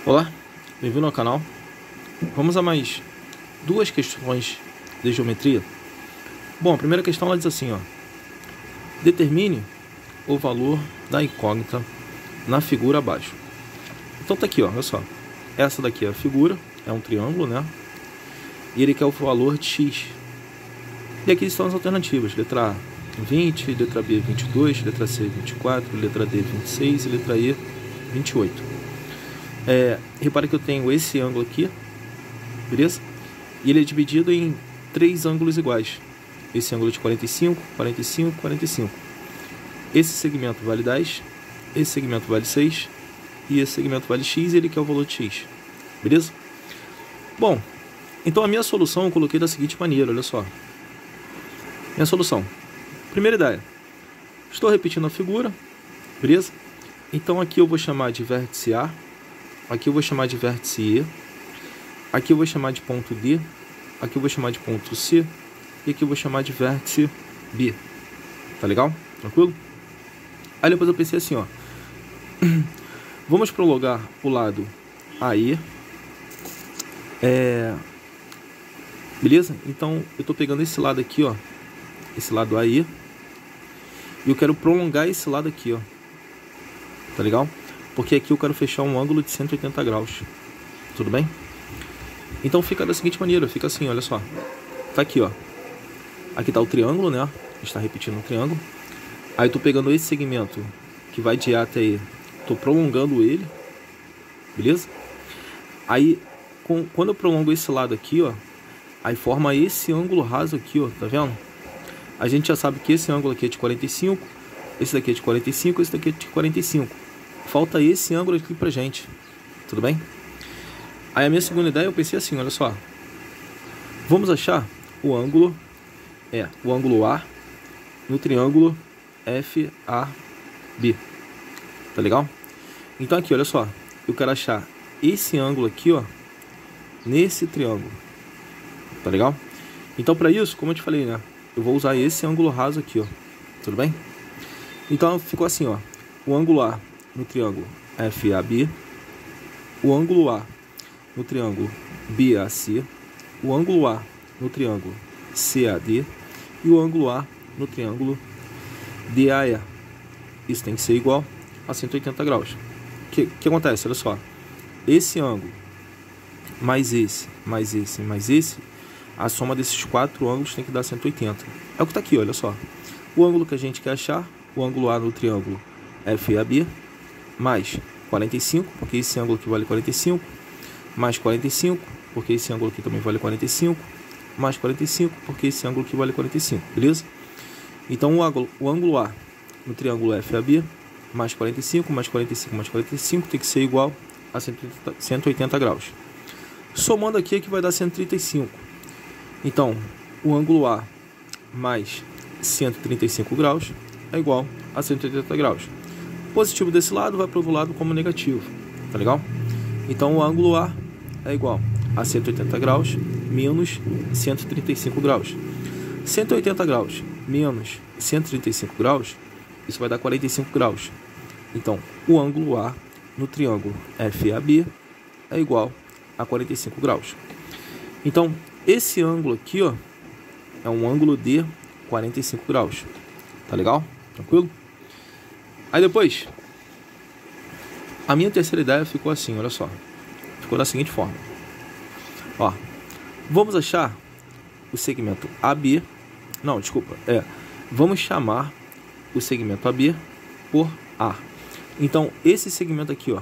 Olá, bem-vindo ao canal. Vamos a mais duas questões de geometria. Bom, a primeira questão ela diz assim, ó: determine o valor da incógnita na figura abaixo. Então tá aqui, ó, olha só. Essa daqui é a figura, é um triângulo, né? E ele quer o valor de x. E aqui estão as alternativas: letra A 20, letra B 22, letra C 24, letra D 26 e letra E 28. Repare que eu tenho esse ângulo aqui, beleza? E ele é dividido em três ângulos iguais. Esse ângulo de 45, 45, 45. Esse segmento vale 10, esse segmento vale 6 e esse segmento vale x e ele quer o valor de x, beleza? Bom, então a minha solução eu coloquei da seguinte maneira, olha só. Minha solução. Primeira ideia. Estou repetindo a figura, beleza? Então aqui eu vou chamar de vértice A. Aqui eu vou chamar de vértice E. Aqui eu vou chamar de ponto D. Aqui eu vou chamar de ponto C. E aqui eu vou chamar de vértice B. Tá legal? Tranquilo? Aí depois eu pensei assim, ó. Vamos prolongar o lado AE. Beleza? Então eu tô pegando esse lado aqui, ó. Esse lado AE. E eu quero prolongar esse lado aqui, ó. Tá legal? Porque aqui eu quero fechar um ângulo de 180 graus. Tudo bem? Então fica da seguinte maneira, fica assim, olha só. Tá aqui, ó. Aqui tá o triângulo, né? Está repetindo o triângulo. Aí eu tô pegando esse segmento que vai de A até E. Tô prolongando ele. Beleza? Aí, quando eu prolongo esse lado aqui, ó. Aí forma esse ângulo raso aqui, ó. Tá vendo? A gente já sabe que esse ângulo aqui é de 45. Esse daqui é de 45. Esse daqui é de 45. Falta esse ângulo aqui pra gente. Tudo bem? Aí a minha segunda ideia eu pensei assim, olha só. Vamos achar o ângulo A no triângulo FAB. Tá legal? Então aqui, olha só. Eu quero achar esse ângulo aqui, ó, nesse triângulo. Tá legal? Então para isso, como eu te falei, né? Eu vou usar esse ângulo raso aqui, ó. Tudo bem? Então ficou assim, ó. O ângulo A no triângulo FAB, o ângulo A no triângulo BAC, o ângulo A no triângulo CAD e o ângulo A no triângulo DAE. Isso tem que ser igual a 180 graus. O que acontece? Olha só. Esse ângulo mais esse, mais esse, mais esse, a soma desses quatro ângulos tem que dar 180. É o que está aqui, olha só. O ângulo que a gente quer achar, o ângulo A no triângulo FAB, mais 45, porque esse ângulo aqui vale 45, mais 45, porque esse ângulo aqui também vale 45, mais 45, porque esse ângulo aqui vale 45, beleza? Então o ângulo A no triângulo FAB, mais 45, mais 45, mais 45, tem que ser igual a 180 graus. Somando aqui é que vai dar 135. Então, o ângulo A mais 135 graus é igual a 180 graus. Positivo desse lado vai para o outro lado como negativo, tá legal? Então o ângulo A é igual a 180 graus menos 135 graus. 180 graus menos 135 graus, isso vai dar 45 graus. Então o ângulo A no triângulo FAB é igual a 45 graus. Então esse ângulo aqui, ó, é um ângulo de 45 graus. Tá legal? Tranquilo? Aí depois, a minha terceira ideia ficou assim, olha só. Ficou da seguinte forma. Ó, vamos achar o segmento AB. Não, desculpa. Vamos chamar o segmento AB por A. Então, esse segmento aqui, ó,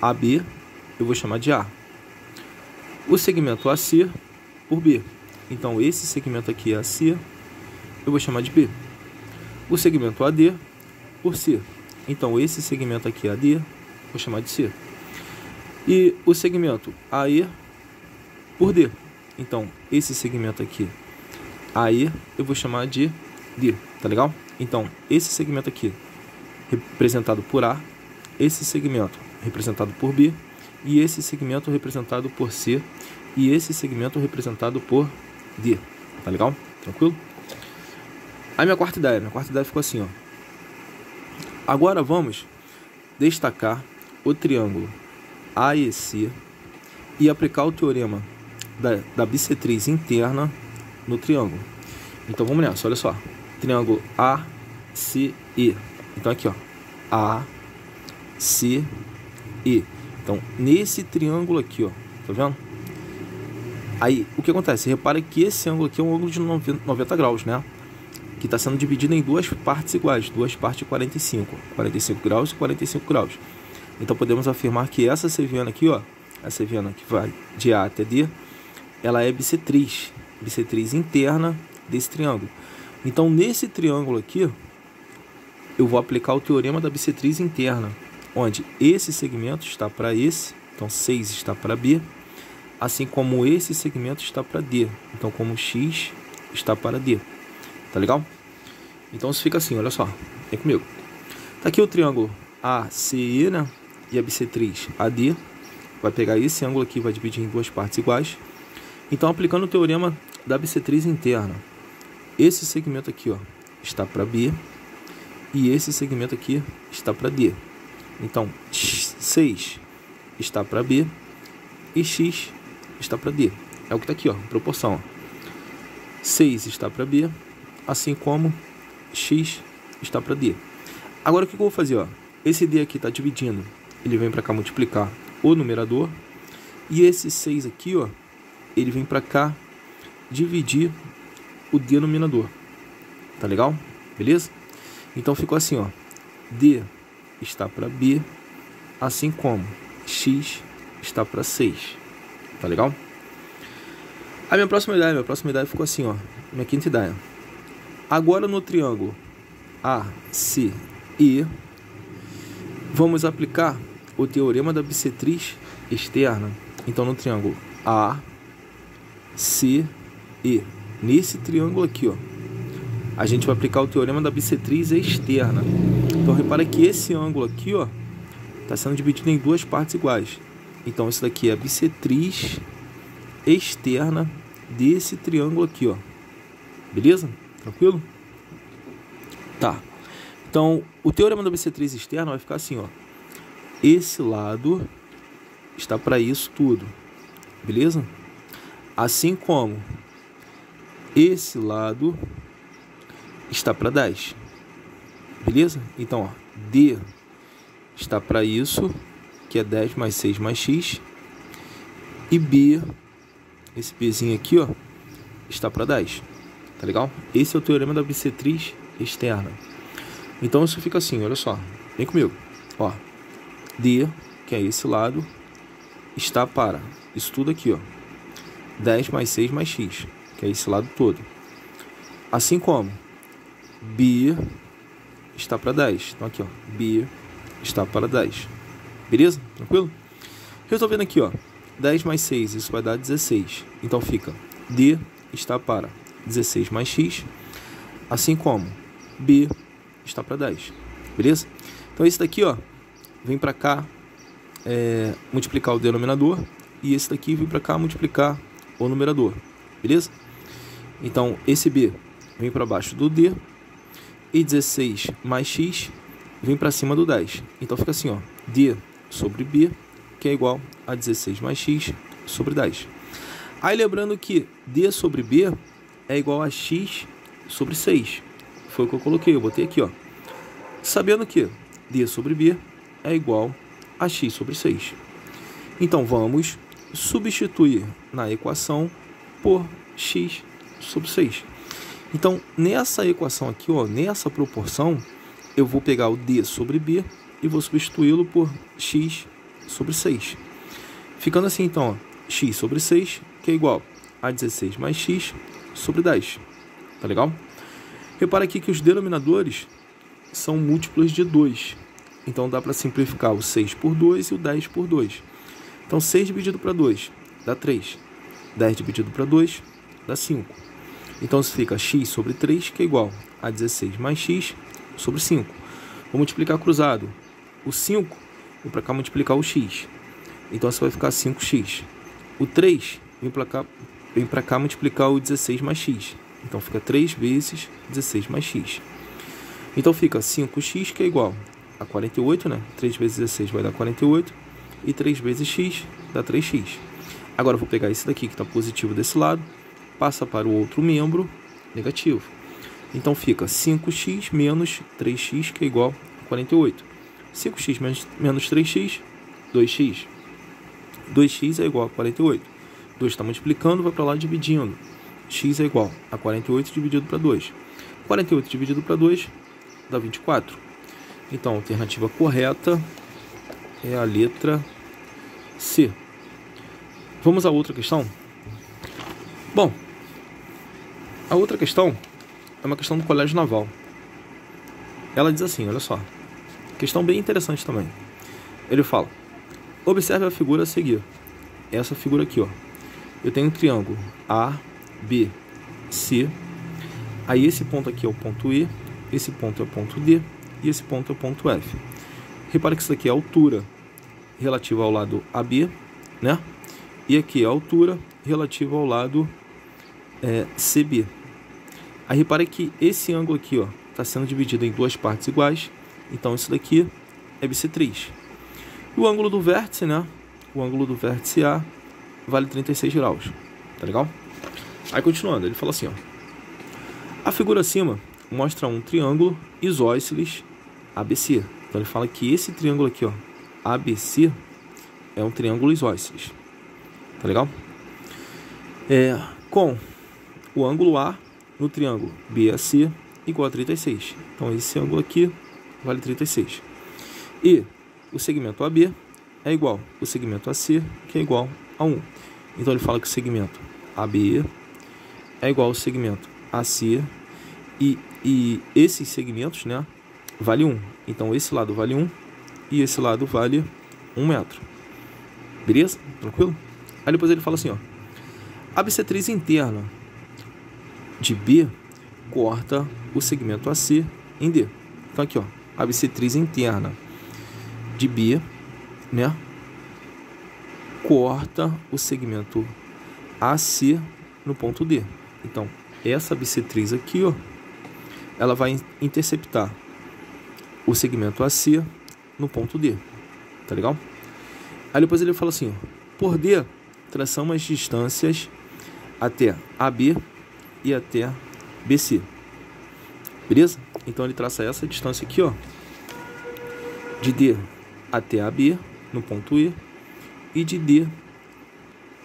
AB, eu vou chamar de A. O segmento AC por B. Então, esse segmento aqui, AC, eu vou chamar de B. O segmento AD por C. Então, esse segmento aqui, AD, vou chamar de C. E o segmento AE por D. Então, esse segmento aqui, AE, eu vou chamar de D. Tá legal? Então, esse segmento aqui, representado por A, esse segmento representado por B, e esse segmento representado por C, e esse segmento representado por D. Tá legal? Tranquilo? Aí minha quarta ideia ficou assim, ó. Agora vamos destacar o triângulo AEC e aplicar o teorema da bissetriz interna no triângulo. Então vamos nessa, olha só. Triângulo ACE. Então aqui, ó, ACE. Então nesse triângulo aqui, ó, tá vendo? Aí o que acontece? Repare que esse ângulo aqui é um ângulo de 90 graus, né? Que está sendo dividido em duas partes iguais, duas partes de 45 graus e 45 graus. Então podemos afirmar que essa cerviana aqui, ó, a cerviana que vai de A até D, ela é bissetriz interna desse triângulo. Então nesse triângulo aqui, eu vou aplicar o teorema da bissetriz interna, onde esse segmento está para esse, então 6 está para B, assim como esse segmento está para D, então como X está para D. Tá legal? Então isso fica assim, olha só, vem comigo. Tá aqui o triângulo ACE, né? E a bissetriz AD. Vai pegar esse ângulo aqui, vai dividir em duas partes iguais. Então, aplicando o teorema da bissetriz interna, esse segmento aqui, ó, está para B e esse segmento aqui está para D. Então, 6 está para B e X está para D. É o que está aqui, ó, proporção. Ó. 6 está para B, assim como X está para D. Agora, o que eu vou fazer? Ó? Esse D aqui está dividindo, ele vem para cá multiplicar o numerador. E esse 6 aqui, ó, ele vem para cá dividir o denominador. Tá legal? Beleza? Então ficou assim, ó. D está para B, assim como X está para 6. Tá legal? A minha próxima ideia ficou assim, ó. Minha quinta ideia. Agora no triângulo ACE, vamos aplicar o teorema da bissetriz externa. Então no triângulo ACE, nesse triângulo aqui, ó, a gente vai aplicar o teorema da bissetriz externa. Então repara que esse ângulo aqui, ó, está sendo dividido em duas partes iguais. Então isso daqui é a bissetriz externa desse triângulo aqui, ó. Beleza? Tranquilo? Tá. Então, o teorema da bissetriz externa vai ficar assim, ó. Esse lado está para isso tudo. Beleza? Assim como esse lado está para 10. Beleza? Então, ó, D está para isso, que é 10 mais 6 mais X. E B, esse Bzinho aqui, ó, está para 10. Tá legal? Esse é o teorema da bissetriz externa. Então isso fica assim, olha só. Vem comigo. Ó, D, que é esse lado, está para isso tudo aqui, ó. 10 mais 6 mais X, que é esse lado todo. Assim como B está para 10. Então aqui, ó, B está para 10. Beleza? Tranquilo? Resolvendo aqui, ó. 10 mais 6, isso vai dar 16. Então fica D está para 16 mais X, assim como B está para 10. Beleza? Então esse daqui, ó, vem para cá multiplicar o denominador, e esse daqui vem para cá multiplicar o numerador. Beleza? Então esse B vem para baixo do D, e 16 mais X vem para cima do 10. Então fica assim, ó, D sobre B, que é igual a 16 mais X sobre 10. Aí lembrando que D sobre B é igual a X sobre 6. Foi o que eu coloquei, eu botei aqui, ó. Sabendo que D sobre B é igual a X sobre 6. Então vamos substituir na equação por X sobre 6. Então nessa equação aqui, ó, nessa proporção, eu vou pegar o D sobre B e vou substituí-lo por X sobre 6. Ficando assim, então, ó, X sobre 6, que é igual a 16 mais X sobre 10. Tá legal? Repara aqui que os denominadores são múltiplos de 2. Então dá para simplificar o 6 por 2 e o 10 por 2. Então 6 dividido para 2 dá 3. 10 dividido para 2 dá 5. Então isso fica X sobre 3, que é igual a 16 mais X sobre 5. Vou multiplicar cruzado. O 5, vou para cá multiplicar o X. Então isso vai ficar 5x. O 3, vem para cá multiplicar o 16 mais X. Então fica 3 vezes 16 mais X. Então fica 5x, que é igual a 48, né? 3 vezes 16 vai dar 48. E 3 vezes x dá 3x. Agora eu vou pegar esse daqui que está positivo desse lado, passa para o outro membro negativo. Então fica 5x menos 3x, que é igual a 48. 5x menos 3x, 2x. 2x é igual a 48. 2 está multiplicando, vai para lá dividindo. X é igual a 48 dividido para 2. 48 dividido para 2 dá 24. Então a alternativa correta é a letra C. Vamos à outra questão? Bom, a outra questão é uma questão do Colégio Naval. Ela diz assim, olha só. Questão bem interessante também. Ele fala: observe a figura a seguir. Essa figura aqui, ó. Eu tenho um triângulo A, B, C. Aí esse ponto aqui é o ponto E, esse ponto é o ponto D e esse ponto é o ponto F. Repare que isso aqui é a altura relativa ao lado AB, né? E aqui é a altura relativa ao lado CB. Aí repare que esse ângulo aqui, ó, está sendo dividido em duas partes iguais. Então isso daqui é bissetriz. E o ângulo do vértice, né? O ângulo do vértice A vale 36 graus. Tá legal? Aí continuando, ele fala assim, ó. A figura acima mostra um triângulo isósceles ABC. Então ele fala que esse triângulo aqui, ó, ABC, é um triângulo isósceles. Tá legal? Com o ângulo A no triângulo BAC igual a 36. Então esse ângulo aqui vale 36. E o segmento AB é igual ao segmento AC, que é igual a 1. Então ele fala que o segmento AB é igual ao segmento AC e esses segmentos, né, vale 1. Então esse lado vale 1 e esse lado vale 1 metro. Beleza? Tranquilo? Aí depois ele fala assim, ó. A bissetriz interna de B corta o segmento AC em D. Então aqui, ó, a bissetriz interna de B, né, corta o segmento AC no ponto D. Então, essa bissetriz aqui, ó, ela vai interceptar o segmento AC no ponto D. Tá legal? Aí depois ele fala assim, ó, por D, traçamos as distâncias até AB e até BC. Beleza? Então ele traça essa distância aqui, ó, de D até AB no ponto E e de D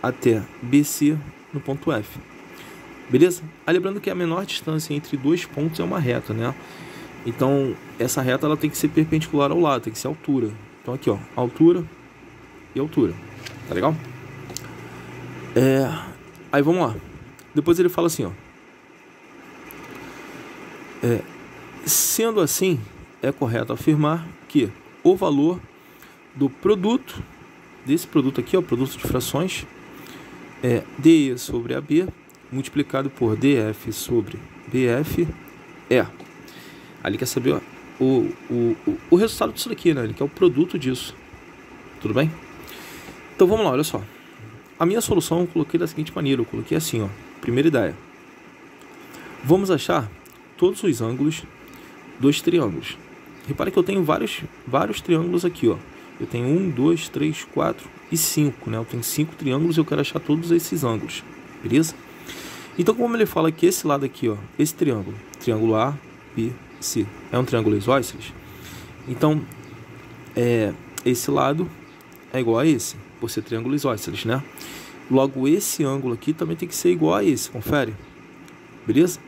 até BC no ponto F. Beleza? Aí lembrando que a menor distância entre dois pontos é uma reta, né? Então essa reta ela tem que ser perpendicular ao lado, tem que ser a altura. Então aqui, ó, altura e altura. Tá legal? Aí vamos lá. Depois ele fala assim, ó. Sendo assim, é correto afirmar que o valor do produto, desse produto aqui, ó, produto de frações, DE sobre AB, multiplicado por DF sobre BF, ali quer saber, ó, o resultado disso daqui, né? Ele quer o produto disso. Tudo bem? Então vamos lá, olha só. A minha solução eu coloquei da seguinte maneira, eu coloquei assim, ó. Primeira ideia. Vamos achar todos os ângulos dos triângulos. Repare que eu tenho vários triângulos aqui, ó. Eu tenho 1, 2, 3, 4 e 5, né? Eu tenho 5 triângulos e eu quero achar todos esses ângulos. Beleza? Então, como ele fala que esse lado aqui, ó, esse triângulo A, B, C, é um triângulo isósceles. Então, esse lado é igual a esse, por ser triângulo isósceles, né? Logo, esse ângulo aqui também tem que ser igual a esse, confere? Beleza?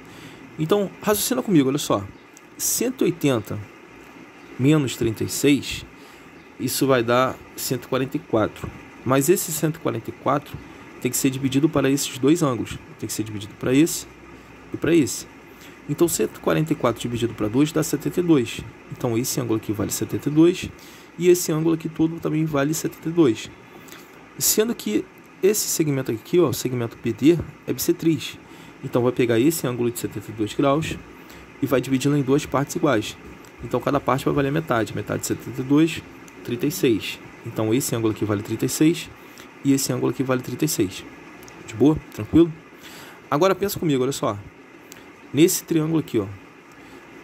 Então, raciocina comigo, olha só. 180 menos 36, isso vai dar 144. Mas esse 144 tem que ser dividido para esses dois ângulos. Tem que ser dividido para esse e para esse. Então, 144 dividido para 2 dá 72. Então, esse ângulo aqui vale 72 e esse ângulo aqui todo também vale 72. Sendo que esse segmento aqui, ó, o segmento PD, é bissetriz. Então, vai pegar esse ângulo de 72 graus e vai dividindo em duas partes iguais. Então, cada parte vai valer metade. Metade de 72, 36. Então, esse ângulo aqui vale 36 e esse ângulo aqui vale 36. De boa? Tranquilo? Agora, pensa comigo, olha só. Nesse triângulo aqui, ó,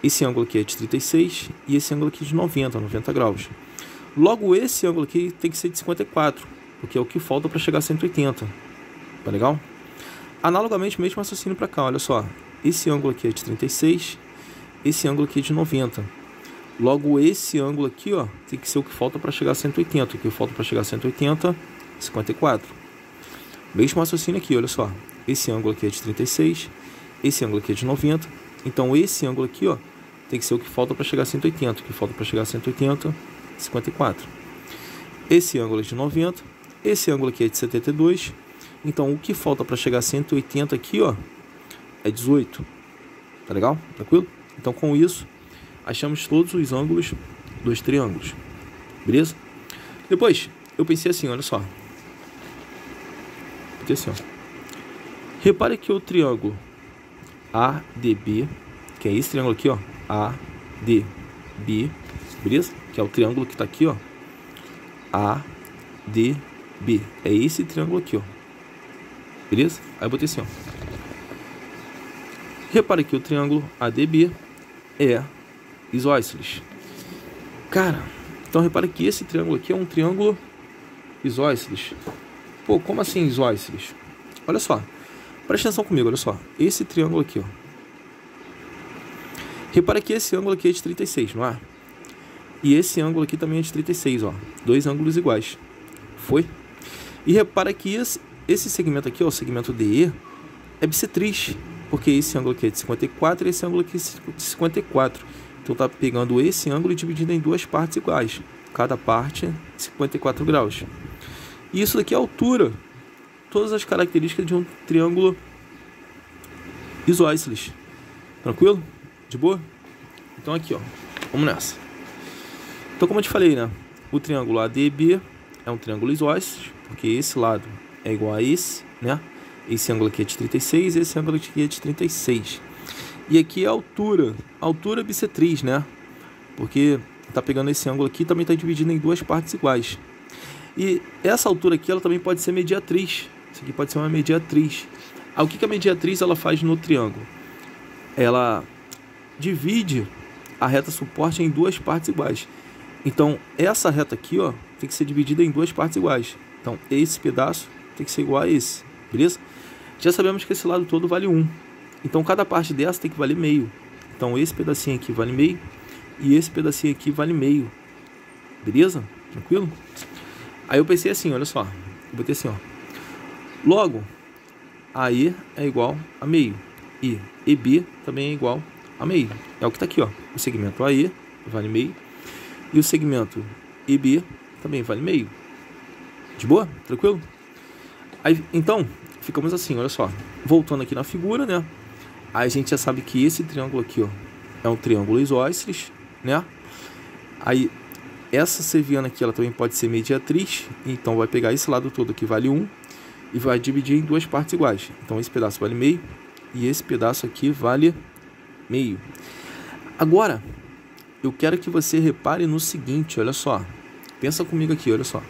esse ângulo aqui é de 36 e esse ângulo aqui de 90 graus. Logo, esse ângulo aqui tem que ser de 54, porque é o que falta para chegar a 180. Tá legal? Analogamente, mesmo raciocínio para cá, olha só. Esse ângulo aqui é de 36, esse ângulo aqui é de 90. Logo, esse ângulo aqui, ó, tem que ser o que falta para chegar a 180. O que falta para chegar a 180, 54. Mesmo raciocínio aqui, olha só. Esse ângulo aqui é de 36, esse ângulo aqui é de 90. Então, esse ângulo aqui, ó, tem que ser o que falta para chegar a 180. O que falta para chegar a 180, 54. Esse ângulo é de 90, esse ângulo aqui é de 72. Então, o que falta para chegar a 180 aqui, ó, é 18. Tá legal? Tranquilo? Então, com isso, achamos todos os ângulos dos triângulos. Beleza? Depois, eu pensei assim, olha só. Pensei assim, ó. Repare que o triângulo ADB, que é esse triângulo aqui, ó, ADB, beleza? Que é o triângulo que tá aqui, ó, ADB. É esse triângulo aqui, ó. Beleza? Aí eu botei assim, ó. Repare que o triângulo ADB é isósceles. Cara, então repare que esse triângulo aqui é um triângulo isósceles. Pô, como assim isósceles? Olha só. Presta atenção comigo, olha só. Esse triângulo aqui, ó. Repara que esse ângulo aqui é de 36, não é? E esse ângulo aqui também é de 36, ó. Dois ângulos iguais. Foi? E repara que esse segmento aqui, ó, o segmento DE, é bissetriz. Porque esse ângulo aqui é de 54 e esse ângulo aqui é de 54. Então tá pegando esse ângulo e dividindo em duas partes iguais. Cada parte 54 graus. E isso daqui é a altura. Todas as características de um triângulo isósceles. Tranquilo? De boa? Então aqui, ó. Vamos nessa. Então, como eu te falei, né? O triângulo ADB é um triângulo isósceles, porque esse lado é igual a esse, né? Esse ângulo aqui é de 36, esse ângulo aqui é de 36. E aqui é a altura. Altura bissetriz, né? Porque tá pegando esse ângulo aqui e também tá dividindo em duas partes iguais. E essa altura aqui, ela também pode ser mediatriz. Isso aqui pode ser uma mediatriz. O que a mediatriz ela faz no triângulo? Ela divide a reta suporte em duas partes iguais. Então, essa reta aqui, ó, tem que ser dividida em duas partes iguais. Então, esse pedaço tem que ser igual a esse, beleza? Já sabemos que esse lado todo vale 1. Então, cada parte dessa tem que valer meio. Então, esse pedacinho aqui vale meio e esse pedacinho aqui vale meio. Beleza? Tranquilo? Aí eu pensei assim, olha só. Eu botei assim, ó. Logo, AE é igual a meio. E EB também é igual a meio. É o que está aqui, ó. O segmento AE vale meio. E o segmento EB também vale meio. De boa? Tranquilo? Aí, então, ficamos assim, olha só. Voltando aqui na figura, né? Aí a gente já sabe que esse triângulo aqui, ó, é um triângulo isósceles, né? Aí, essa cerviana aqui, ela também pode ser mediatriz. Então, vai pegar esse lado todo que vale 1 e vai dividir em duas partes iguais. Então, esse pedaço vale meio e esse pedaço aqui vale meio. Agora, eu quero que você repare no seguinte, olha só. Pensa comigo aqui, olha só.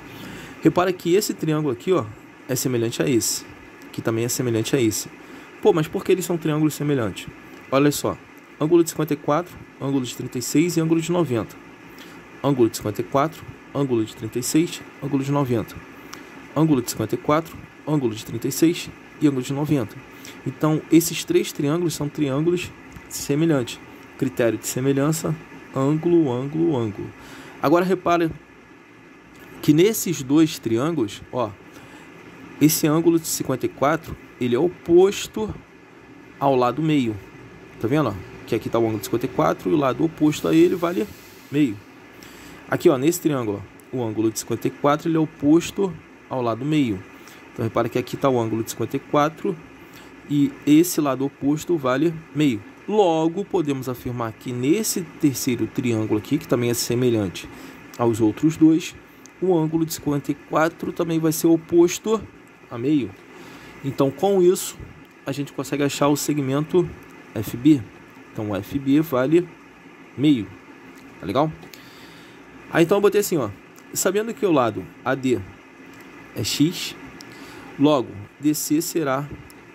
Repara que esse triângulo aqui, ó, é semelhante a esse. Que também é semelhante a esse. Pô, mas por que eles são triângulos semelhantes? Olha só. Ângulo de 54, ângulo de 36 e ângulo de 90. Ângulo de 54, ângulo de 36, ângulo de 90. Ângulo de 54, ângulo de 36 e ângulo de 90. Então, esses três triângulos são triângulos semelhantes. Critério de semelhança, ângulo, ângulo, ângulo. Agora, repara que nesses dois triângulos, ó, esse ângulo de 54, ele é oposto ao lado meio. Tá vendo, ó? Que aqui tá o ângulo de 54 e o lado oposto a ele vale meio. Aqui, ó, nesse triângulo, ó, o ângulo de 54, ele é oposto ao lado meio. Então, repara que aqui tá o ângulo de 54 e esse lado oposto vale meio. Logo, podemos afirmar que nesse terceiro triângulo aqui, que também é semelhante aos outros dois, o ângulo de 54 também vai ser oposto a meio. Então, com isso, a gente consegue achar o segmento FB. Então, o FB vale meio. Tá legal? Aí, então, eu botei assim, ó. Sabendo que o lado AD é x, logo, DC será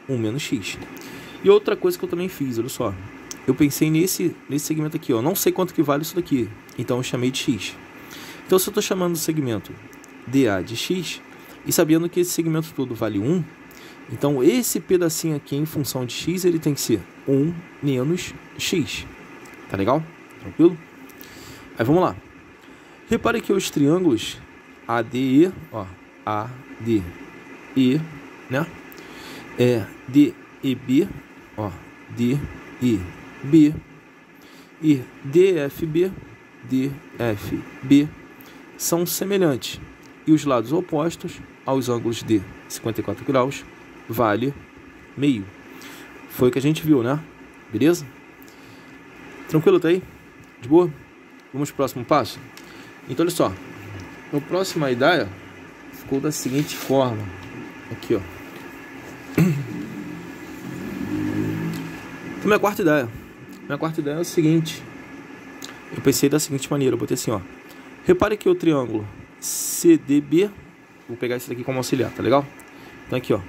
1 menos x. E outra coisa que eu também fiz, olha só. eu pensei nesse segmento aqui, ó. Não sei quanto que vale isso daqui, então eu chamei de x. Então, se eu estou chamando o segmento DA de x, e sabendo que esse segmento todo vale 1, então esse pedacinho aqui em função de x, ele tem que ser 1 menos x. Tá legal? Tranquilo? Aí vamos lá. Repare que os triângulos ADE, ó, ADE, né? DEB, ó, DEB e DFB, DFB são semelhantes. E os lados opostos aos ângulos de 54 graus vale meio. Foi o que a gente viu, né? Beleza? Tranquilo, tá aí? De boa? Vamos pro próximo passo? Então, olha só. A próxima ideia ficou da seguinte forma. Aqui, ó. Então, minha quarta ideia. Minha quarta ideia é o seguinte. Eu pensei da seguinte maneira. Eu botei assim, ó. Repare que o triângulo CDB... Vou pegar esse daqui como auxiliar, tá legal? Então, aqui, ó.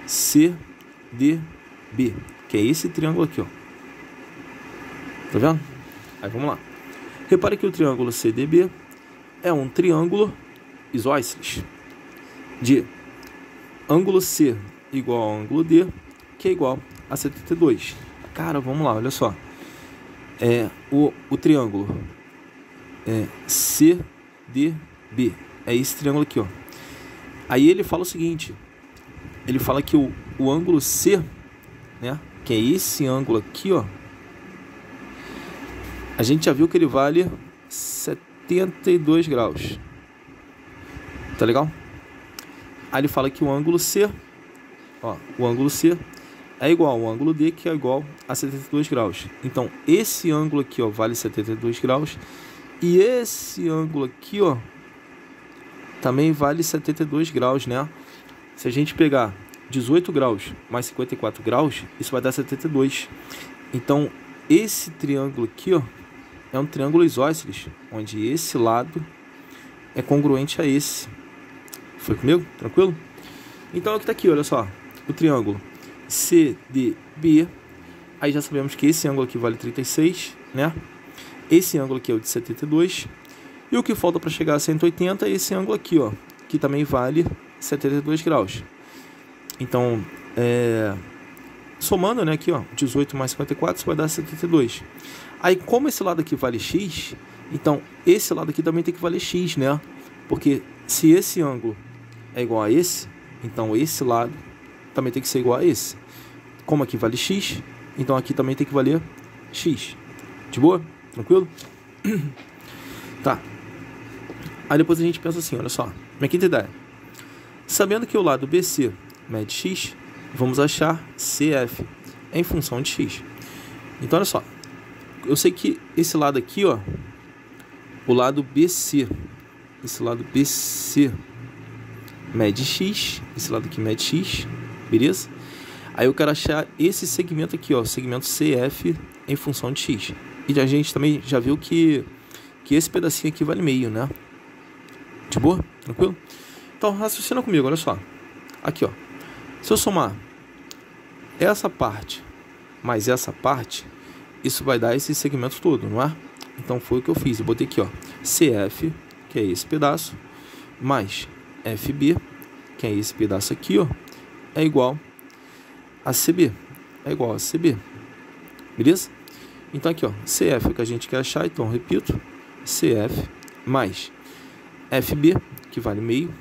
CDB. Que é esse triângulo aqui, ó. Tá vendo? Aí, vamos lá. Repare que o triângulo CDB é um triângulo isósceles de ângulo C igual ao ângulo D, que é igual a 72. Cara, vamos lá, olha só. O triângulo CDB é esse triângulo aqui, ó. Aí ele fala o seguinte, ele fala que o ângulo C, né, que é esse ângulo aqui, ó, a gente já viu que ele vale 72 graus. Tá legal? Aí ele fala que o ângulo C, ó, o ângulo C é igual ao ângulo D, que é igual a 72 graus. Então, esse ângulo aqui, ó, vale 72 graus. E esse ângulo aqui, ó, também vale 72 graus, né? Se a gente pegar 18 graus mais 54 graus, isso vai dar 72. Então, esse triângulo aqui, ó, é um triângulo isósceles, onde esse lado é congruente a esse. Foi comigo? Tranquilo? Então, é o que tá aqui, olha só. O triângulo CDB. Aí já sabemos que esse ângulo aqui vale 36, né? Esse ângulo aqui é o de 72. E o que falta para chegar a 180 é esse ângulo aqui, ó, que também vale 72 graus. Então, somando, né, aqui, ó, 18 mais 54, isso vai dar 72. Aí, como esse lado aqui vale x, então esse lado aqui também tem que valer x, né? Porque se esse ângulo é igual a esse, então esse lado também tem que ser igual a esse. Como aqui vale x, então aqui também tem que valer x. De boa? Tranquilo? Tá. Aí depois a gente pensa assim, olha só. Minha quinta ideia. Sabendo que o lado BC mede x, vamos achar CF em função de x. Então, olha só. Eu sei que esse lado aqui, ó, o lado BC, esse lado BC mede x, esse lado aqui mede x, beleza? Aí eu quero achar esse segmento aqui, ó, segmento CF em função de x. E a gente também já viu que esse pedacinho aqui vale meio, né? De boa? Tranquilo? Então, raciocina comigo, olha só. Aqui, ó. Se eu somar essa parte mais essa parte, isso vai dar esse segmento todo, não é? Então, foi o que eu fiz. Eu botei aqui, ó. CF, que é esse pedaço, mais FB, que é esse pedaço aqui, ó, é igual a CB. É igual a CB. Beleza? Então, aqui, ó. CF é o que a gente quer achar. Então, repito. CF mais FB, que vale meio,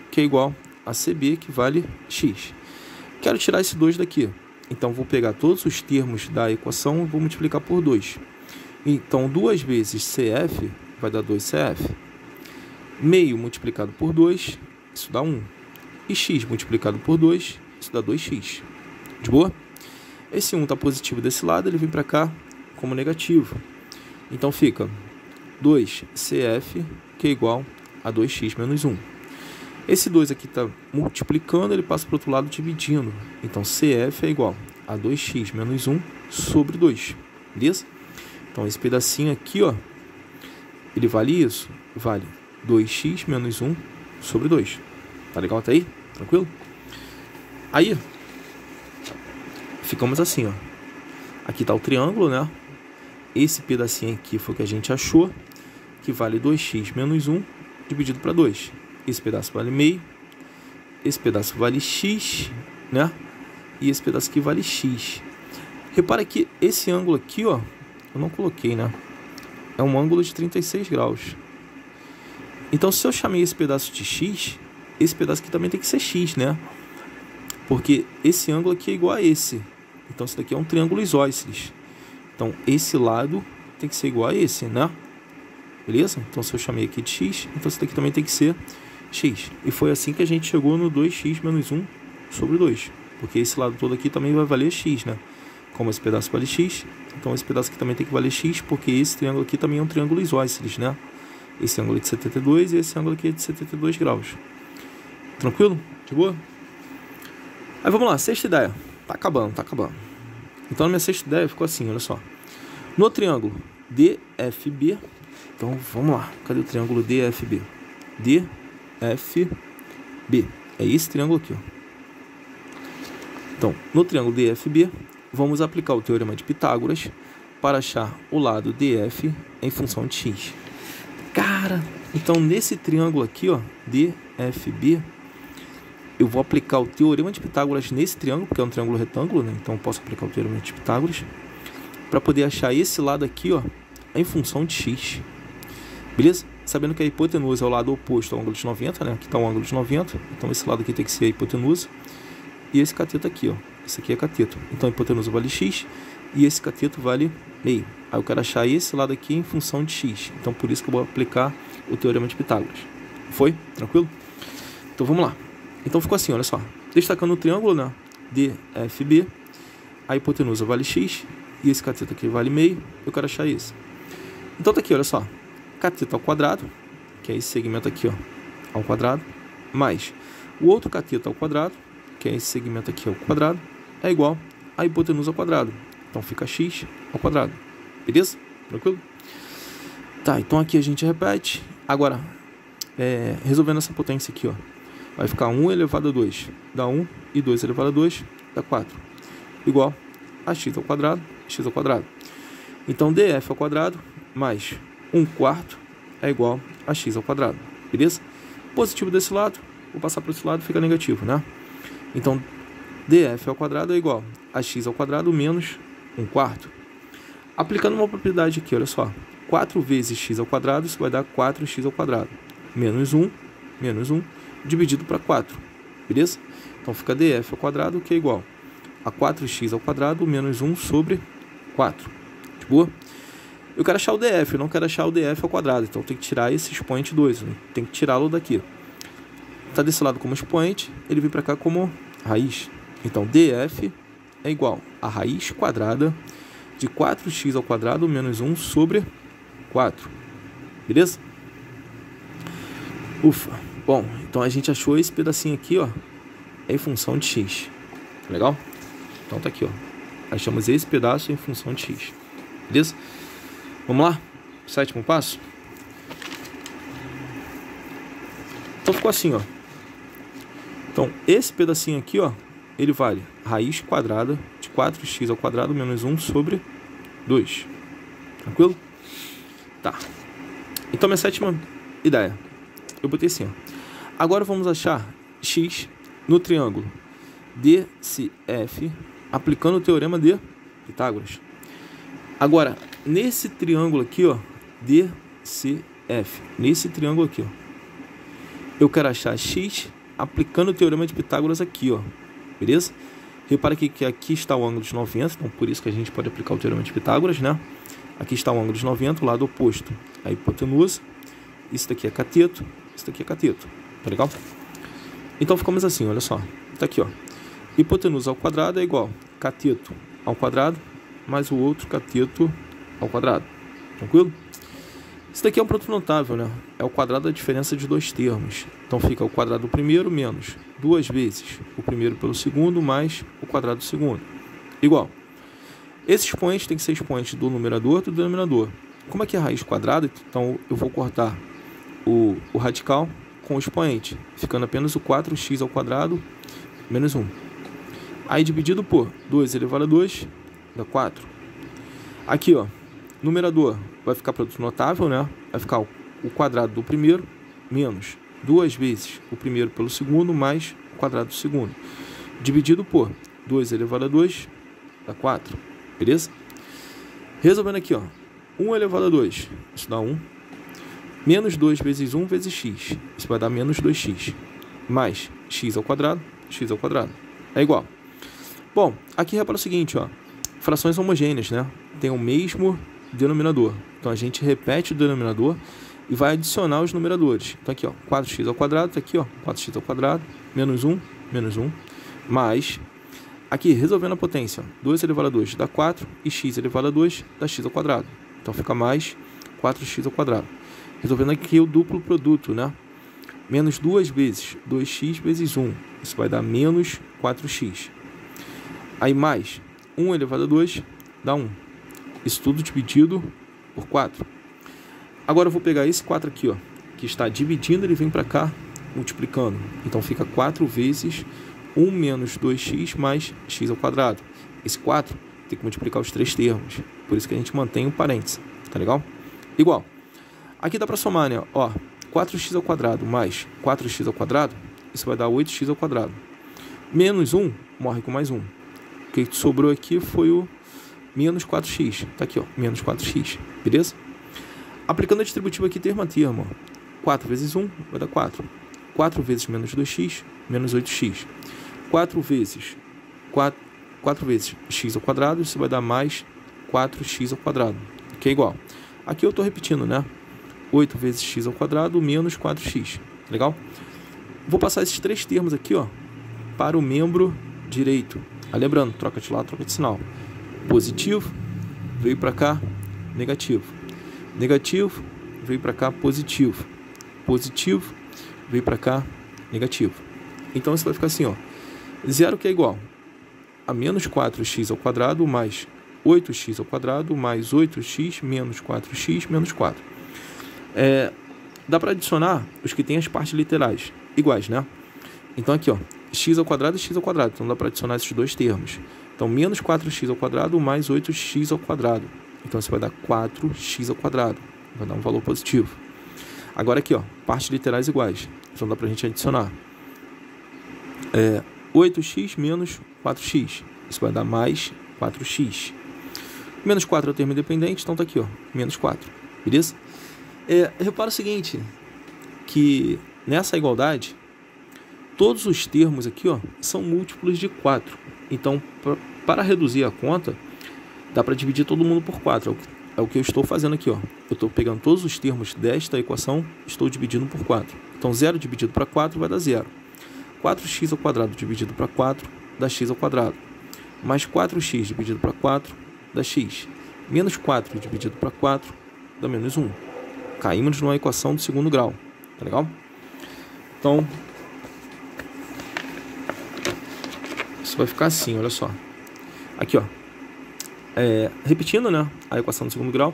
que é igual a CB, que vale x. Quero tirar esse 2 daqui. Então, vou pegar todos os termos da equação e vou multiplicar por 2. Então, 2 vezes CF vai dar 2CF. Meio multiplicado por 2, isso dá 1. E x multiplicado por 2, isso dá 2x. De boa? Esse 1 está positivo desse lado, ele vem para cá como negativo. Então, fica 2CF, que é igual a 2x menos 1. Esse 2 aqui está multiplicando, ele passa para o outro lado dividindo. Então, CF é igual a 2x menos 1 sobre 2. Beleza? Então, esse pedacinho aqui, ó, ele vale isso. Vale 2x menos 1 sobre 2. Tá legal até aí? Tranquilo? Aí, ficamos assim, ó. Aqui está o triângulo, né? Esse pedacinho aqui foi o que a gente achou, que vale 2x menos 1 dividido para 2. Esse pedaço vale meio, esse pedaço vale x, né? E esse pedaço aqui vale x. Repara que esse ângulo aqui, ó, eu não coloquei, né? É um ângulo de 36 graus. Então, se eu chamei esse pedaço de x, esse pedaço aqui também tem que ser x, né? Porque esse ângulo aqui é igual a esse. Então, isso daqui é um triângulo isósceles. Então, esse lado tem que ser igual a esse, né? Beleza? Então, se eu chamei aqui de x, então isso daqui também tem que ser x. E foi assim que a gente chegou no 2x menos 1 sobre 2. Porque esse lado todo aqui também vai valer x, né? Como esse pedaço vale x, então esse pedaço aqui também tem que valer x, porque esse triângulo aqui também é um triângulo isósceles, né? Esse ângulo é de 72 e esse ângulo aqui é de 72 graus. Tranquilo? De boa? Aí vamos lá, sexta ideia. Tá acabando, tá acabando. Então, a minha sexta ideia ficou assim, olha só. No triângulo DFB, então vamos lá. Cadê o triângulo DFB? DFB. É esse triângulo aqui, ó. Então, no triângulo DFB, vamos aplicar o teorema de Pitágoras para achar o lado DF em função de x. Cara, então nesse triângulo aqui, ó, DFB, eu vou aplicar o teorema de Pitágoras nesse triângulo, porque é um triângulo retângulo, né? Então eu posso aplicar o teorema de Pitágoras para poder achar esse lado aqui, ó, em função de x. Beleza? Sabendo que a hipotenusa é o lado oposto ao ângulo de 90, né? Aqui está o ângulo de 90, então esse lado aqui tem que ser a hipotenusa. E esse cateto aqui, ó, esse aqui é cateto. Então a hipotenusa vale x e esse cateto vale meio. Aí eu quero achar esse lado aqui em função de x. Então por isso que eu vou aplicar o teorema de Pitágoras. Foi? Tranquilo? Então vamos lá. Então ficou assim, olha só. Destacando o triângulo, né? DFB, a hipotenusa vale x e esse cateto aqui vale meio. Eu quero achar esse. Então tá aqui, olha só. Cateto ao quadrado, que é esse segmento aqui, ó, ao quadrado, mais o outro cateto ao quadrado, que é esse segmento aqui ao quadrado, é igual a hipotenusa ao quadrado. Então fica x ao quadrado. Beleza? Tranquilo? Tá, então aqui a gente repete. Agora, resolvendo essa potência aqui, ó, vai ficar 1 elevado a 2, dá 1, e 2 elevado a 2, dá 4. Igual a x ao quadrado, x ao quadrado. Então, df ao quadrado mais 1/4 é igual a x ao quadrado. Beleza? Positivo desse lado, vou passar para esse lado, fica negativo, né? Então, df ao quadrado é igual a x ao quadrado menos 1/4. Aplicando uma propriedade aqui, olha só. 4 vezes x ao quadrado, isso vai dar 4x ao quadrado. Menos 1, dividido para 4. Beleza? Então, fica df ao quadrado, que é igual a 4x ao quadrado menos 1 sobre 4. De boa? Eu quero achar o df, eu não quero achar o df ao quadrado. Então, tem que tirar esse expoente 2. Né? Tem que tirá-lo daqui. Está desse lado como expoente, ele vem para cá como raiz. Então, df é igual a raiz quadrada de 4x ao quadrado menos 1 sobre 4. Beleza? Ufa. Bom, então a gente achou esse pedacinho aqui, ó, em função de x. Legal? Então tá aqui, ó. Achamos esse pedaço em função de x. Beleza? Vamos lá? Sétimo passo. Então ficou assim, ó. Então, esse pedacinho aqui, ó, ele vale raiz quadrada de 4x ao quadrado menos 1 sobre 2. Tranquilo? Tá. Então, minha sétima ideia. Eu botei assim, ó. Agora vamos achar x no triângulo DCF, aplicando o teorema de Pitágoras. Agora, nesse triângulo aqui, ó, DCF, nesse triângulo aqui, ó, eu quero achar x aplicando o teorema de Pitágoras aqui, ó. Beleza? Repara aqui que aqui está o ângulo de 90, então por isso que a gente pode aplicar o teorema de Pitágoras, né? Aqui está o ângulo de 90, o lado oposto a hipotenusa. Isso daqui é cateto, isso daqui é cateto. Tá legal? Então ficamos assim, olha só. Tá aqui, ó. Hipotenusa ao quadrado é igual a cateto ao quadrado mais o outro cateto ao quadrado. Tranquilo? Isso daqui é um produto notável, né? É o quadrado da diferença de dois termos. Então fica o quadrado do primeiro menos 2 vezes o primeiro pelo segundo mais o quadrado do segundo. Igual. Esse expoente tem que ser expoente do numerador e do denominador. Como aqui é raiz quadrada, então eu vou cortar o radical com o expoente, ficando apenas o 4x ao quadrado menos 1. Aí dividido por 2 elevado a 2 dá 4. Aqui, ó, numerador vai ficar produto notável, né? Vai ficar o quadrado do primeiro menos 2 vezes o primeiro pelo segundo mais o quadrado do segundo, dividido por 2 elevado a 2 dá 4, beleza? Resolvendo aqui, ó, 1 elevado a 2, isso dá 1, menos 2 vezes 1 vezes x, isso vai dar menos 2x, mais x ao quadrado, é igual. Bom, aqui repara o seguinte, ó, frações homogêneas, né? Tem o mesmo denominador, então a gente repete o denominador e vai adicionar os numeradores. Então aqui, ó, 4x ao quadrado, tá aqui, ó, 4x ao quadrado, menos 1, mais, aqui, resolvendo a potência, ó, 2 elevado a 2 dá 4, e x elevado a 2 dá x ao quadrado. Então fica mais 4x ao quadrado. Resolvendo aqui o duplo produto, né? Menos 2 vezes 2x vezes 1, isso vai dar menos 4x. Aí mais 1 elevado a 2 dá 1. Isso tudo dividido por 4. Agora eu vou pegar esse 4 aqui, ó, que está dividindo, ele vem para cá, multiplicando. Então fica 4 vezes 1 menos 2x mais x ao quadrado. Esse 4 tem que multiplicar os 3 termos. Por isso que a gente mantém o parênteses. Tá legal? Igual. Aqui dá para somar, né? Ó, 4x ao quadrado mais 4x ao quadrado, isso vai dar 8x ao quadrado. Menos 1 morre com mais 1. O que sobrou aqui foi o menos 4x. Tá aqui, ó, menos 4x. Beleza? Aplicando a distributiva aqui termo a termo, ó. 4 vezes 1 vai dar 4. 4 vezes menos 2x, menos 8x. 4 vezes x ao quadrado, isso vai dar mais 4x ao quadrado, que é igual. Aqui eu estou repetindo, né? 8 vezes x ao quadrado menos 4x. Legal? Vou passar esses 3 termos aqui, ó, para o membro direito. Lembrando, troca de lado, troca de sinal. Positivo, veio para cá, negativo. Negativo, veio para cá, positivo. Positivo, veio para cá, negativo. Então isso vai ficar assim, ó. 0 que é igual a menos 4x ao quadrado mais 8x ao quadrado mais 8x menos 4x menos 4. Dá para adicionar os que têm as partes literais iguais, né? Então aqui, ó, x ao quadrado e x ao quadrado. Então dá para adicionar esses dois termos. Então menos 4x ao quadrado mais 8x ao quadrado. Então isso vai dar 4x ao quadrado. Vai dar um valor positivo. Agora aqui, ó, partes literais iguais. Então dá para a gente adicionar 8x menos 4x. Isso vai dar mais 4x. Menos 4 é o termo independente, então tá aqui, ó, menos 4. Beleza? Repara o seguinte, que nessa igualdade, todos os termos aqui, ó, são múltiplos de 4. Então, para reduzir a conta, dá para dividir todo mundo por 4. É o que eu estou fazendo aqui, ó. Eu estou pegando todos os termos desta equação, estou dividindo por 4. Então, 0 dividido para 4 vai dar 0. 4x ao quadrado dividido para 4 dá x ao quadrado. Mais 4x dividido para 4 dá x. Menos 4 dividido para 4 dá menos 1. Caímos numa equação do segundo grau. Tá legal? Então, isso vai ficar assim, olha só. Aqui, ó. Repetindo, né, a equação do segundo grau.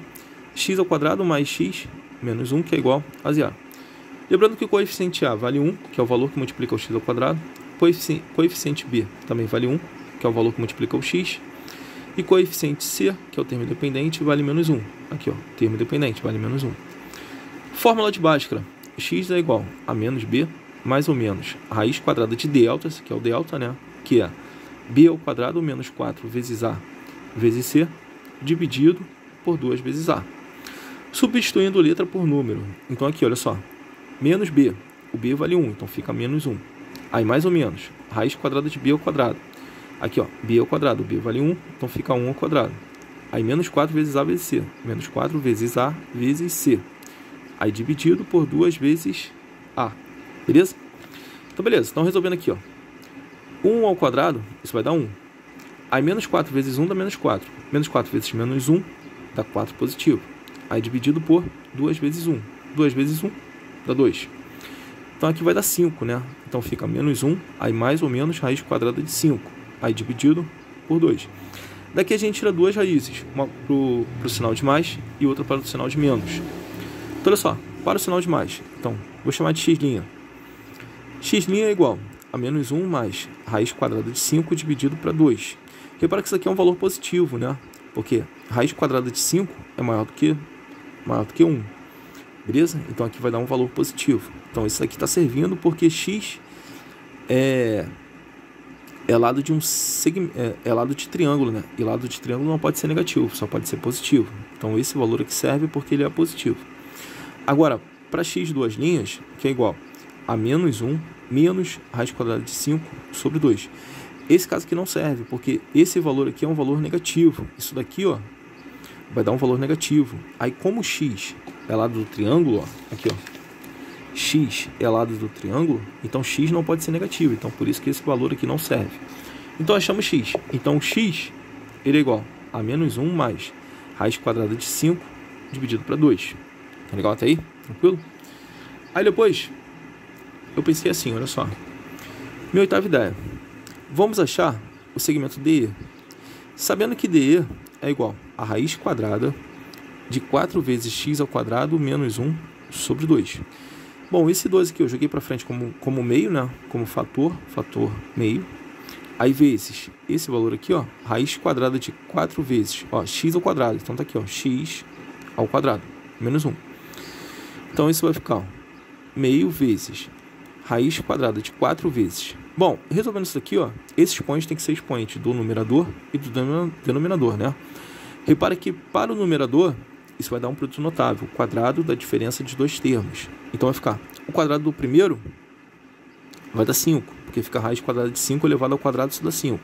X ao quadrado mais x menos 1, que é igual a 0. Lembrando que o coeficiente A vale 1, que é o valor que multiplica o x ao quadrado. Coeficiente B também vale 1, que é o valor que multiplica o x. E coeficiente C, que é o termo independente, vale menos 1. Aqui, ó, termo independente, vale menos 1. Fórmula de Bhaskara. X é igual a menos B, mais ou menos a raiz quadrada de delta, que é o delta, né? Que é B ao quadrado menos 4 vezes A vezes C, dividido por 2 vezes A. Substituindo letra por número. Então aqui, olha só. Menos B. O B vale 1, então fica menos 1. Aí mais ou menos, raiz quadrada de B ao quadrado. Aqui, ó, B ao quadrado, B vale 1, então fica 1 ao quadrado. Aí menos 4 vezes A vezes C. Menos 4 vezes A vezes C. Aí dividido por 2 vezes A. Beleza? Então beleza, então resolvendo aqui, ó. 1 ao quadrado, isso vai dar 1. Aí menos 4 vezes 1 dá menos 4. Menos 4 vezes menos 1 dá 4 positivo. Aí dividido por 2 vezes 1. 2 vezes 1 dá 2. Então aqui vai dar 5, né? Então fica menos 1, aí mais ou menos raiz quadrada de 5. Aí dividido por 2. Daqui a gente tira duas raízes. Uma para o sinal de mais e outra para o sinal de menos. Então olha só, para o sinal de mais. Então, vou chamar de x'. X' é igual a menos 1 mais raiz quadrada de 5 dividido para 2. Repara que isso aqui é um valor positivo, né? Porque raiz quadrada de 5 é maior do que 1. Beleza? Então aqui vai dar um valor positivo. Então isso aqui está servindo porque x é lado de é lado de triângulo, né? E lado de triângulo não pode ser negativo, só pode ser positivo. Então esse valor aqui serve porque ele é positivo. Agora, para x duas linhas, que é igual a menos 1 menos raiz quadrada de 5 sobre 2. Esse caso aqui não serve, porque esse valor aqui é um valor negativo. Isso daqui, ó, vai dar um valor negativo. Aí como x é lado do triângulo, ó, aqui, ó, x é lado do triângulo, então x não pode ser negativo. Então por isso que esse valor aqui não serve. Então achamos x. Então x ele é igual a menos 1 mais raiz quadrada de 5 dividido para 2. Tá legal até aí? Tranquilo? Aí depois eu pensei assim, olha só. Minha oitava ideia. Vamos achar o segmento DE. Sabendo que DE é igual a raiz quadrada de 4 vezes x ao quadrado menos 1 sobre 2. Bom, esse 2 aqui eu joguei para frente como meio, né? Como fator meio. Aí vezes esse valor aqui, ó, raiz quadrada de 4 vezes, ó, x ao quadrado. Então tá aqui, ó, x ao quadrado menos 1. Então isso vai ficar, ó, meio vezes raiz quadrada de 4 vezes. Bom, resolvendo isso aqui, ó, esse expoente tem que ser expoente do numerador e do denominador, né? Repara que para o numerador, isso vai dar um produto notável, o quadrado da diferença de dois termos. Então vai ficar, o quadrado do primeiro vai dar 5, porque fica raiz quadrada de 5 elevado ao quadrado, isso dá 5.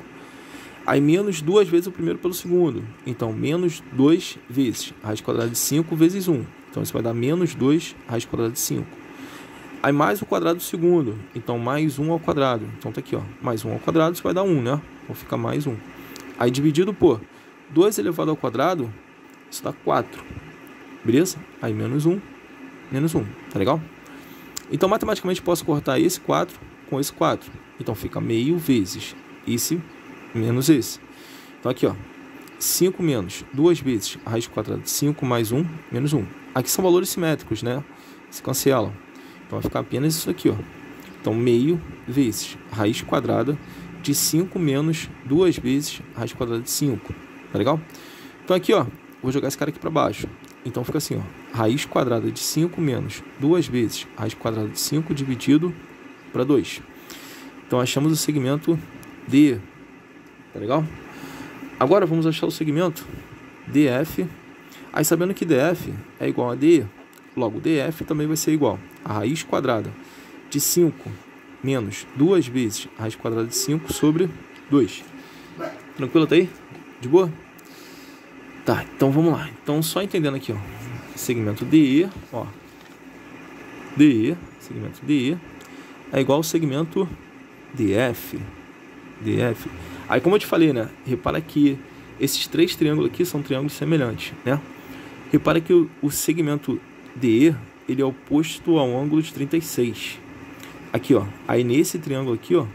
Aí menos 2 vezes o primeiro pelo segundo. Então, menos 2 vezes raiz quadrada de 5 vezes 1. Então, isso vai dar menos 2 raiz quadrada de 5. Aí mais o quadrado do segundo. Então, mais 1 ao quadrado. Então, tá aqui, ó. Mais 1 ao quadrado, isso vai dar 1, né? Então, fica mais 1. Aí, dividido por 2 elevado ao quadrado, isso dá 4. Beleza? Aí, menos 1. Tá legal? Então, matematicamente, posso cortar esse 4 com esse 4. Então, fica meio vezes esse menos esse. Então, aqui, ó. 5 menos 2 vezes a raiz quadrada de 5 mais 1 menos 1. Aqui são valores simétricos, né? Se cancelam. Então, vai ficar apenas isso aqui, ó. Então, meio vezes raiz quadrada de 5 menos 2 vezes raiz quadrada de 5. Tá legal? Então, aqui, ó. Vou jogar esse cara aqui para baixo. Então, fica assim, ó. Raiz quadrada de 5 menos 2 vezes raiz quadrada de 5 dividido para 2. Então, achamos o segmento D. Tá legal? Agora, vamos achar o segmento DF. Aí, sabendo que DF é igual a DE, logo, DF também vai ser igual a raiz quadrada de 5 menos 2 vezes a raiz quadrada de 5 sobre 2. Tranquilo até aí? De boa? Tá, então vamos lá. Então, só entendendo aqui, ó. Segmento DE, ó. DE, segmento DE é igual ao segmento DF. DF. Aí, como eu te falei, né? Repara que esses três triângulos aqui são triângulos semelhantes, né? Repara que o segmento DE, ele é oposto ao ângulo de 36. Aqui, ó. Aí, nesse triângulo aqui, ó,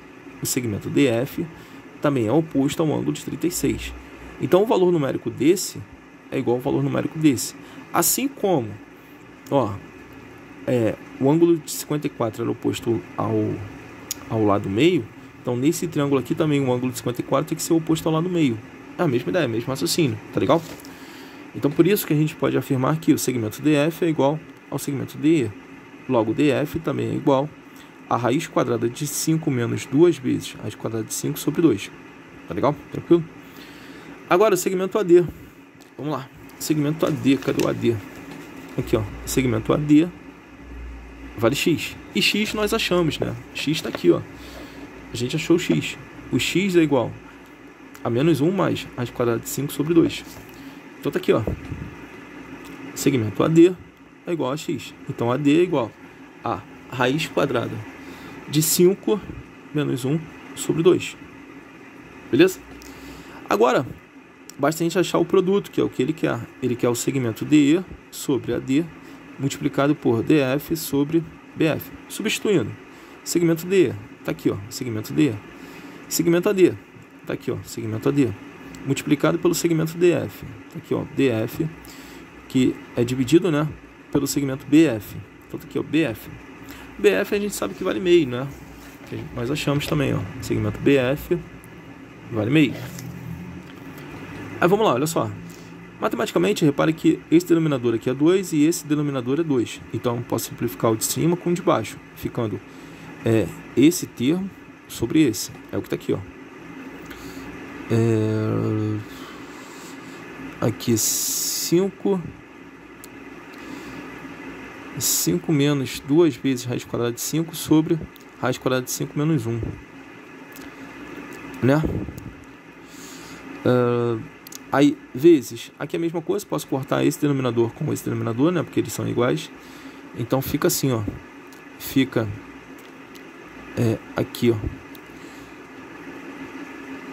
o segmento DF também é oposto ao ângulo de 36. Então, o valor numérico desse é igual ao valor numérico desse. Assim como, ó, o ângulo de 54 era oposto ao lado meio, então nesse triângulo aqui também o ângulo de 54 tem que ser oposto ao lado meio. É a mesma ideia, o mesmo raciocínio, tá legal? Então, por isso que a gente pode afirmar que o segmento DF é igual ao segmento DE. Logo, DF também é igual a raiz quadrada de 5 menos 2 vezes a raiz quadrada de 5 sobre 2. Tá legal? Tranquilo? Agora, o segmento AD. Vamos lá. Segmento AD. Cadê o AD? Aqui, ó. Segmento AD vale x. E x nós achamos, né? X está aqui, ó. A gente achou o x. O x é igual a menos 1 mais a raiz quadrada de 5 sobre 2. Então, tá aqui, ó. Segmento AD é igual a x. Então, AD é igual a raiz quadrada de 5 menos 1 sobre 2. Beleza? Agora, basta a gente achar o produto, que é o que ele quer. Ele quer o segmento DE sobre AD multiplicado por DF sobre BF. Substituindo. Segmento DE. Tá aqui, ó. Segmento DE. Segmento AD. Tá aqui, ó. Segmento AD. Multiplicado pelo segmento DF. Tá aqui, ó. DF. Que é dividido, né? Pelo segmento BF. Então tá aqui, ó. BF. BF a gente sabe que vale meio, né? Que nós achamos também, ó. Segmento BF vale meio. Aí vamos lá, olha só. Matematicamente, repare que esse denominador aqui é 2 e esse denominador é 2. Então, eu posso simplificar o de cima com o de baixo, ficando esse termo sobre esse. É o que está aqui, ó. Aqui 5 menos 2 vezes raiz quadrada de 5 sobre raiz quadrada de 5 menos 1. Né? Aí, vezes, aqui é a mesma coisa, posso cortar esse denominador com esse denominador, né? Porque eles são iguais. Então, fica assim, ó. Fica aqui, ó.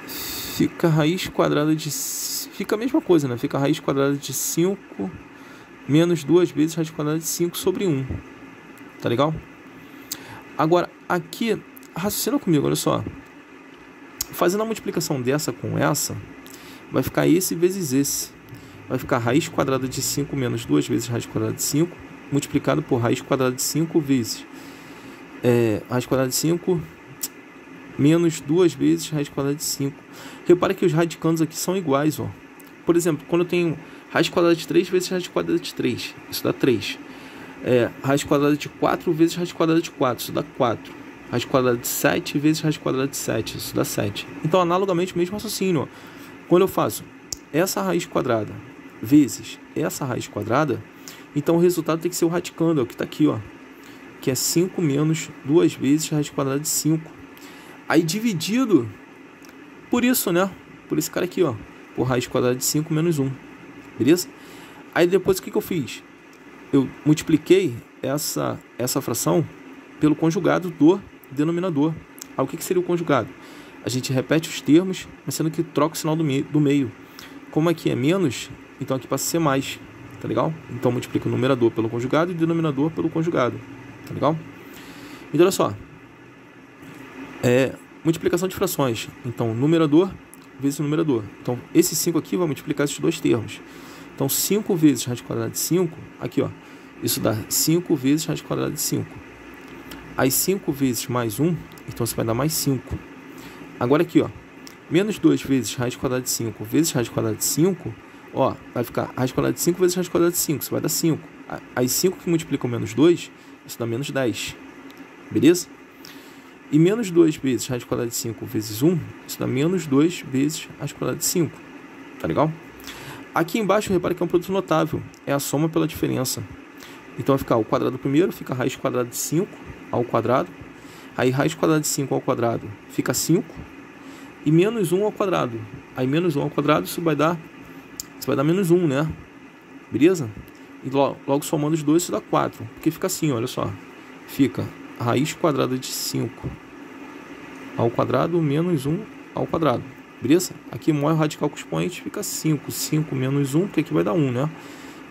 Fica raiz quadrada de... Fica a mesma coisa, né? Fica raiz quadrada de 5 menos 2 vezes raiz quadrada de 5 sobre 1. Tá legal? Agora, aqui, raciocina comigo, olha só. Fazendo a multiplicação dessa com essa, vai ficar esse vezes esse. Vai ficar raiz quadrada de 5 menos 2 vezes raiz quadrada de 5, multiplicado por raiz quadrada de 5 vezes raiz quadrada de 5 menos 2 vezes raiz quadrada de 5. Repara que os radicandos aqui são iguais, ó. Por exemplo, quando eu tenho raiz quadrada de 3 vezes raiz quadrada de 3, isso dá 3. Raiz quadrada de 4 vezes raiz quadrada de 4, isso dá 4. Raiz quadrada de 7 vezes raiz quadrada de 7, isso dá 7. Então, analogamente, o mesmo raciocínio, ó. Quando eu faço essa raiz quadrada vezes essa raiz quadrada, então o resultado tem que ser o radicando, é o que está aqui, ó, que é 5 menos 2 vezes raiz quadrada de 5. Aí dividido por isso, né? Por esse cara aqui, ó, por raiz quadrada de 5 menos 1. Beleza? Aí depois o que eu fiz? Eu multipliquei essa fração pelo conjugado do denominador. Aí o que seria o conjugado? A gente repete os termos, mas sendo que troca o sinal do meio. Como aqui é menos, então aqui passa a ser mais. Tá legal? Então multiplica o numerador pelo conjugado e o denominador pelo conjugado. Tá legal? Então olha só. Multiplicação de frações. Então numerador vezes numerador. Então esse 5 aqui vai multiplicar esses dois termos. Então 5 vezes raiz quadrada de 5, aqui ó, isso dá 5 vezes raiz quadrada de 5. Aí 5 vezes mais 1, então isso vai dar mais 5. Agora aqui, ó, menos 2 vezes raiz quadrada de 5 vezes raiz quadrada de 5, ó, vai ficar raiz quadrada de 5 vezes raiz quadrada de 5, isso vai dar 5. Aí 5 que multiplica o menos 2, isso dá menos 10. Beleza? E menos 2 vezes raiz quadrada de 5 vezes 1, isso dá menos 2 vezes raiz quadrada de 5. Tá legal? Aqui embaixo, repare que é um produto notável. É a soma pela diferença. Então vai ficar o quadrado primeiro, fica raiz quadrada de 5 ao quadrado. Aí raiz quadrada de 5 ao quadrado fica 5. E menos 1 ao quadrado. Aí menos 1 ao quadrado, isso vai dar menos 1, né? Beleza? E logo somando os dois, isso dá 4. Porque fica assim, olha só. Fica raiz quadrada de 5 ao quadrado menos 1 ao quadrado. Beleza? Aqui mói o radical com expoente, fica 5. 5 menos 1, que aqui vai dar 1, né?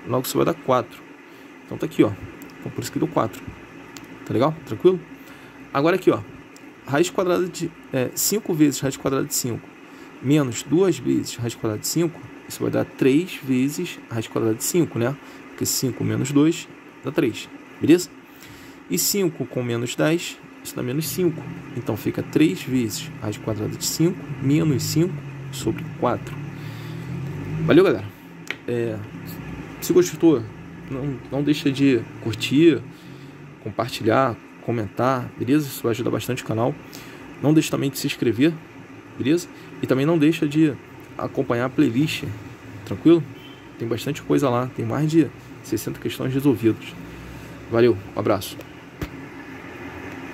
Logo isso vai dar 4. Então tá aqui, ó. Então por isso que deu 4. Tá legal? Tranquilo? Agora aqui, ó. Raiz quadrada de 5 vezes raiz quadrada de 5 menos 2 vezes raiz quadrada de 5, isso vai dar 3 vezes raiz quadrada de 5, né? Porque 5 menos 2 dá 3. Beleza? E 5 com menos 10, isso dá menos 5. Então fica 3 vezes raiz quadrada de 5 menos 5 sobre 4. Valeu, galera? Se gostou, não deixa de curtir, compartilhar, comentar, beleza? Isso vai ajudar bastante o canal. Não deixe também de se inscrever, beleza? E também não deixa de acompanhar a playlist, tranquilo? Tem bastante coisa lá, tem mais de 60 questões resolvidas. Valeu, um abraço.